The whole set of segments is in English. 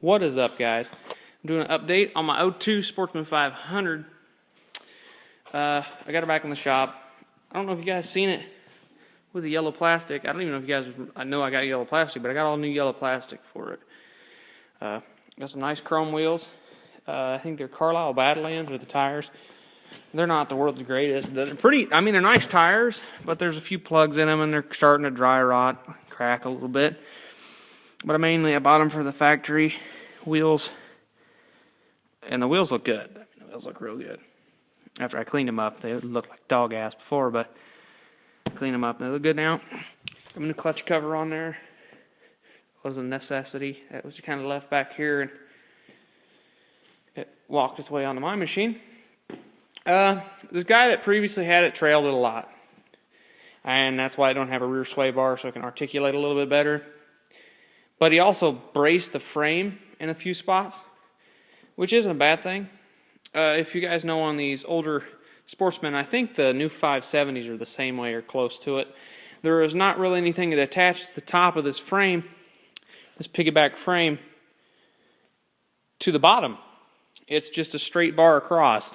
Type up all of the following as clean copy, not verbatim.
What is up, guys? I'm doing an update on my 02 Sportsman 500. I got it back in the shop. I don't know if you guys seen it with the yellow plastic. I don't even know if you guys, I know I got yellow plastic, but I got all new yellow plastic for it. Got some nice chrome wheels. I think they're Carlisle Badlands with the tires. They're not the world's greatest. They're pretty, I mean, they're nice tires, but there's a few plugs in them and they're starting to dry rot, crack a little bit. But I bought them for the factory wheels, and the wheels look good. I mean, the wheels look real good. After I cleaned them up, they looked like dog ass before, but I cleaned them up and they look good now. Got a new clutch cover on there. It was a necessity. That was kind of left back here, and it walked its way onto my machine. This guy that previously had it trailed it a lot, and that's why I don't have a rear sway bar, so I can articulate a little bit better. But he also braced the frame in a few spots, which isn't a bad thing. If you guys know, on these older Sportsmen, I think the new 570s are the same way or close to it. There is not really anything that attaches the top of this frame, this piggyback frame, to the bottom. It's just a straight bar across.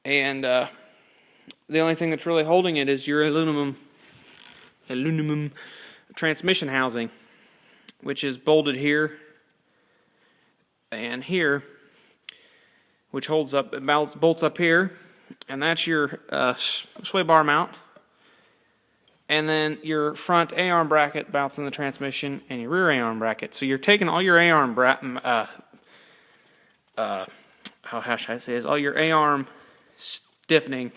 And the only thing that's really holding it is your aluminum transmission housing, which is bolted here and here, which holds up, it bolts up here, and that's your sway bar mount. And then your front A-arm bracket bouncing the transmission, and your rear A-arm bracket. So you're taking all your A-arm how should I say this? All your A-arm stiffening,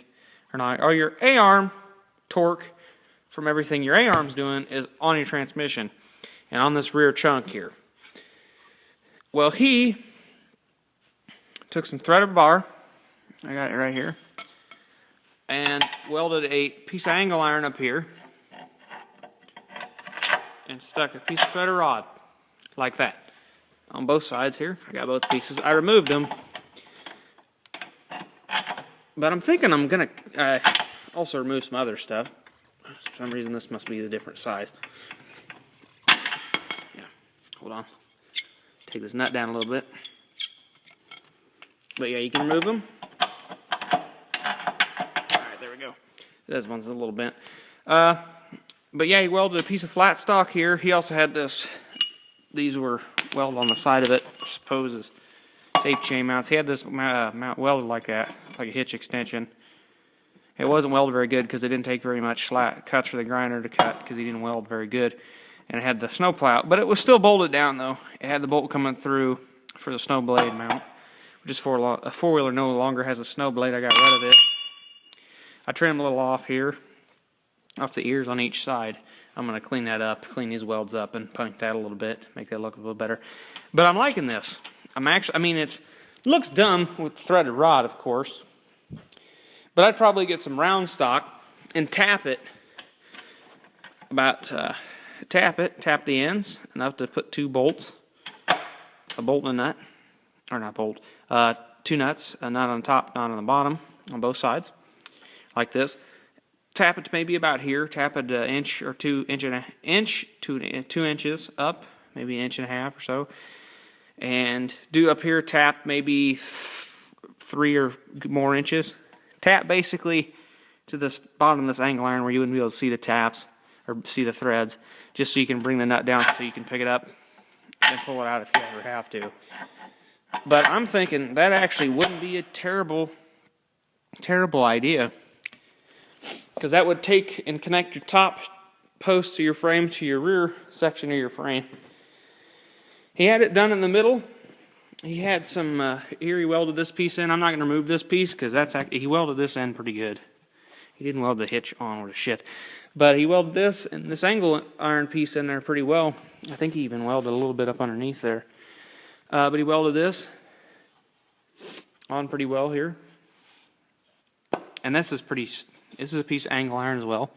or not, all your A-arm torque from everything your A-arm's doing is on your transmission and on this rear chunk here. Well, he took some threaded bar, I got it right here, and welded a piece of angle iron up here and stuck a piece of threaded rod like that on both sides here. I got both pieces. I removed them, but I'm thinking I'm gonna also remove some other stuff. For some reason, this must be the different size. Yeah, hold on. Take this nut down a little bit. But yeah, you can remove them. Alright, there we go. This one's a little bent. But yeah, he welded a piece of flat stock here. He also had this, these were welded on the side of it, I suppose as safe chain mounts. He had this mount welded like that, like a hitch extension. It wasn't welded very good because it didn't take very much cuts for the grinder to cut, because he didn't weld very good. And it had the snow plow, but it was still bolted down though. It had the bolt coming through for the snow blade mount, which is for a four-wheeler no longer has a snow blade. I got rid of it. I trimmed a little off here, off the ears on each side. I'm going to clean that up, clean these welds up, and paint that a little bit, make that look a little better. But I'm liking this. It looks dumb with the threaded rod, of course. But I'd probably get some round stock and tap it. Tap the ends enough to put two bolts, a bolt and a nut, or not bolt, two nuts, a nut on top, nut on the bottom, on both sides, like this. Tap it to maybe about here. Tap it an inch or 2 inches up, maybe an inch and a half or so, and do up here. Tap maybe 3 or more inches. Tap basically to this bottom of this angle iron where you wouldn't be able to see the taps or see the threads, just so you can bring the nut down so you can pick it up and pull it out if you ever have to. But I'm thinking that actually wouldn't be a terrible idea, because that would take and connect your top post to your frame to your rear section of your frame. He had it done in the middle. He had some, here he welded this piece in. I'm not going to remove this piece because he welded this in pretty good. He didn't weld the hitch on or the shit. But he welded this and this angle iron piece in there pretty well. I think he even welded a little bit up underneath there. But he welded this on pretty well here. And this is a piece of angle iron as well.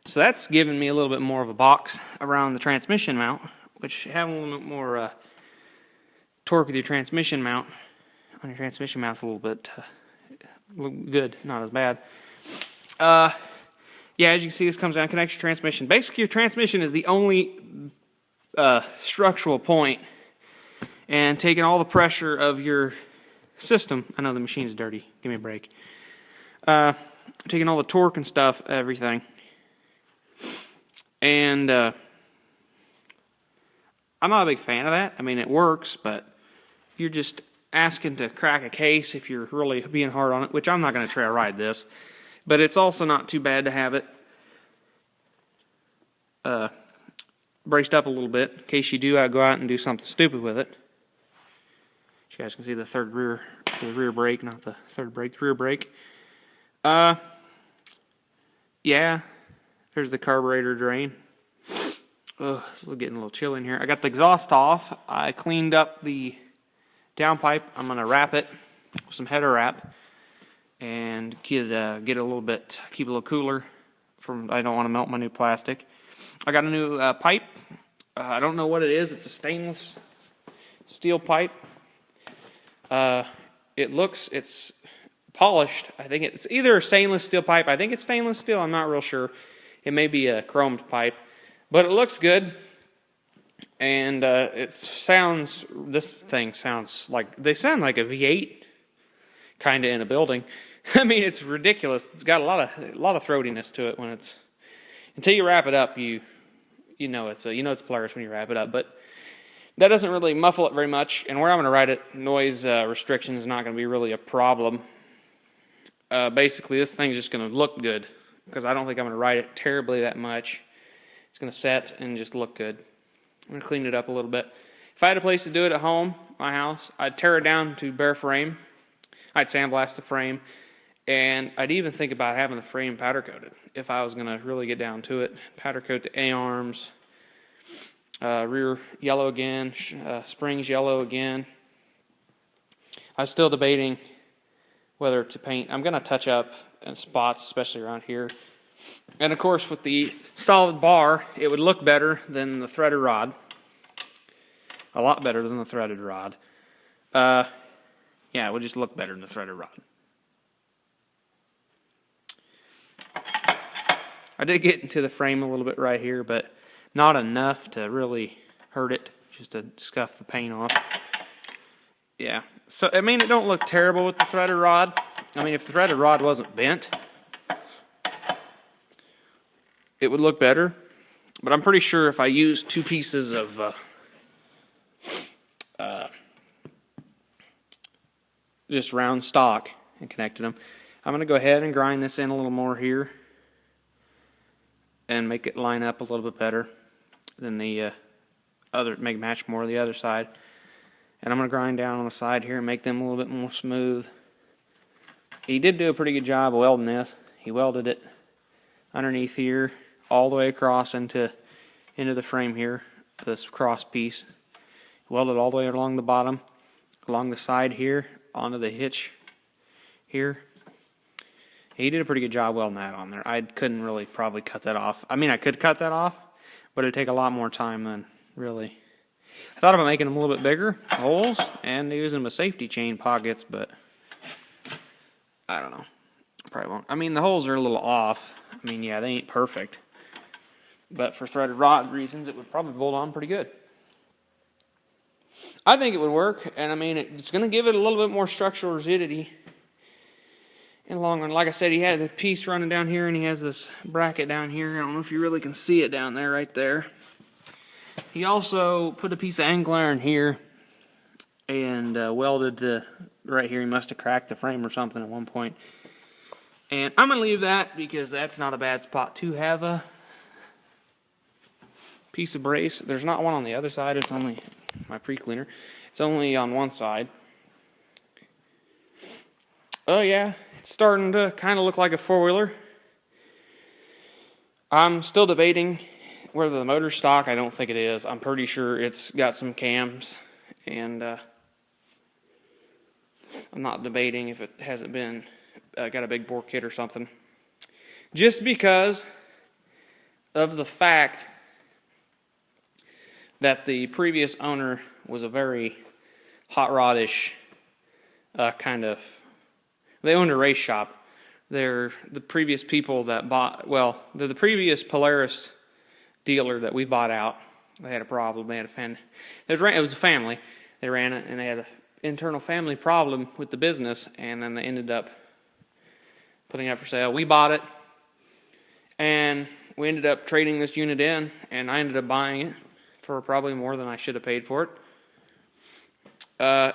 So that's giving me a little bit more of a box around the transmission mount, which having a little bit more torque with your transmission mount on your transmission mount's a little bit good, not as bad. Yeah, as you can see, this comes down, connects your transmission. Basically, your transmission is the only structural point and taking all the pressure of your system. I know the machine's dirty. Give me a break. Taking all the torque and stuff, everything. And I'm not a big fan of that. I mean, it works, but you're just asking to crack a case if you're really being hard on it, which I'm not going to try to ride this. But it's also not too bad to have it braced up a little bit in case you do go out and do something stupid with it. You guys can see the rear brake, not the third brake, the rear brake. Yeah, there's the carburetor drain. Oh, it's getting a little chilly in here. I got the exhaust off. I cleaned up the downpipe. I'm going to wrap it with some header wrap and get it a little bit, keep it a little cooler. I don't want to melt my new plastic. I got a new pipe. I don't know what it is. It's a stainless steel pipe. It's polished. I think it's either a stainless steel pipe. I think it's stainless steel. I'm not real sure. It may be a chromed pipe, but it looks good. And this thing sounds like, they sound like a V8 kind of in a building. I mean, it's ridiculous. It's got a lot of throatiness to it when it's, until you wrap it up, you know it's Polaris when you wrap it up, but that doesn't really muffle it very much. And where I'm going to ride it, noise restriction is not going to be really a problem. Basically, this thing's just going to look good because I don't think I'm going to ride it terribly that much. It's going to set and just look good. I'm going to clean it up a little bit. If I had a place to do it at home, my house, I'd tear it down to bare frame. I'd sandblast the frame. And I'd even think about having the frame powder coated if I was going to really get down to it. Powder coat the A-arms, rear yellow again, springs yellow again. I'm still debating whether to paint. I'm going to touch up in spots, especially around here. And of course, with the solid bar, it would look better than the threaded rod. A lot better than the threaded rod. Yeah, it would just look better than the threaded rod. I did get into the frame a little bit right here, but not enough to really hurt it, just to scuff the paint off. Yeah, so I mean, it don't look terrible with the threaded rod. I mean, if the threaded rod wasn't bent, it would look better. But I'm pretty sure if I use two pieces of just round stock and connected them, I'm going to go ahead and grind this in a little more here and make it line up a little bit better than the make match more of the other side. And I'm going to grind down on the side here and make them a little bit more smooth. He did do a pretty good job welding this. He welded it underneath here, all the way across into the frame here, this cross piece. Welded all the way along the bottom, along the side here, onto the hitch here. He did a pretty good job welding that on there. I couldn't really probably cut that off. I mean, I could cut that off, but it'd take a lot more time than really. I thought about making them a little bit bigger, holes, and using them as safety chain pockets, but I don't know. Probably won't. I mean, the holes are a little off. I mean, yeah, they ain't perfect. But for threaded rod reasons, it would probably bolt on pretty good. I think it would work, and I mean, it's going to give it a little bit more structural rigidity in the long run. Like I said, he had a piece running down here, and he has this bracket down here. I don't know if you really can see it down there, right there. He also put a piece of angle iron here and welded right here. He must have cracked the frame or something at one point. And I'm going to leave that because that's not a bad spot to have a piece of brace. There's not one on the other side. It's only my pre-cleaner. It's only on one side. Oh yeah, it's starting to kind of look like a four-wheeler. I'm still debating whether the motor's stock. I don't think it is. I'm pretty sure it's got some cams, and I'm not debating if it hasn't been got a big bore kit or something. Just because of the fact that the previous owner was a very hot rodish kind of. They owned a race shop. They're the previous people that bought. Well, they're the previous Polaris dealer that we bought out. They had a problem. They had a fan. It was a family. They ran it, and they had an internal family problem with the business, and then they ended up putting it up for sale. We bought it, and we ended up trading this unit in, and I ended up buying it for probably more than I should have paid for it.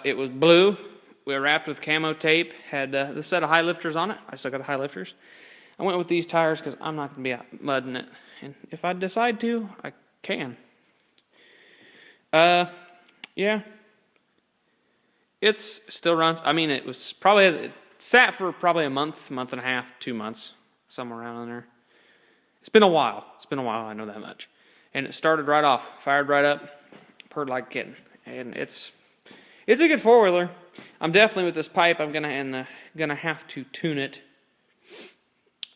It was blue. We were wrapped with camo tape. Had this set of high lifters on it. I still got the high lifters. I went with these tires because I'm not going to be out mudding it. And if I decide to, I can. Yeah. It's still runs. I mean, it sat for probably a month and a half, 2 months, somewhere around in there. It's been a while. I know that much. And it started right off, fired right up, purred like a kitten. And it's a good four-wheeler. I'm definitely, with this pipe, I'm gonna have to tune it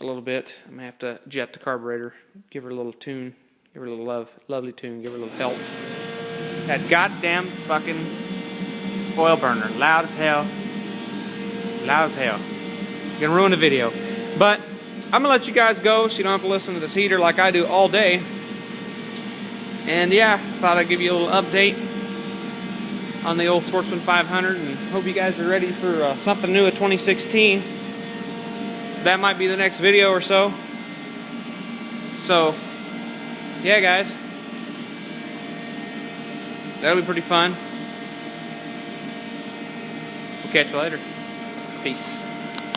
a little bit. I'm gonna have to jet the carburetor, give her a little tune, give her a little lovely tune, give her a little help. That goddamn fucking oil burner, loud as hell. Gonna ruin the video. But I'm gonna let you guys go so you don't have to listen to this heater like I do all day. And yeah, thought I'd give you a little update on the old Sportsman 500, and hope you guys are ready for something new at 2016. That might be the next video or so. So, yeah, guys, that'll be pretty fun. We'll catch you later.